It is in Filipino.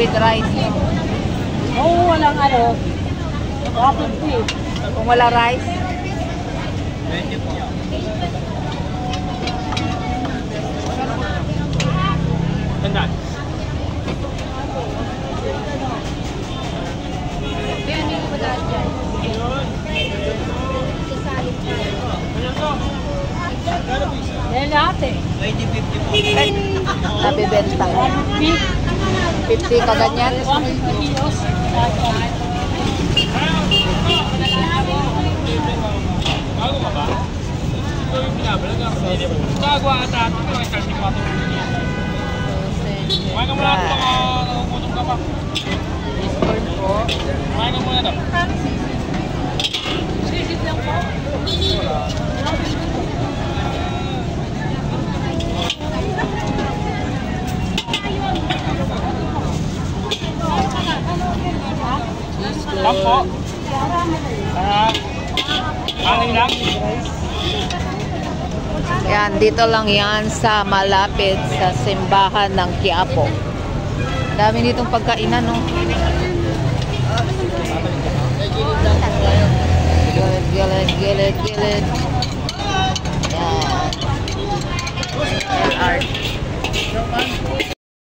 with rice. Oo, walang ano. 150. Kung wala rice. Tandaan. Yan natin. 20-50 po. Nabibenta. 50 kaganyan. 150 kilos. Bago ka ba? Ito yung binabalag ang gagawa ka tato. Ito ay 34 niya. Kumain ka muna ito baka nakukutom ka pa. Corn po. Kumain ka muna ito. Sisit lang po. Tap po. Aning lang. Yan, dito lang yan sa malapit sa simbahan ng Quiapo. Dami nitong pagkainan, no? Gilid, gilid, gilid, gilid. Yan. LR.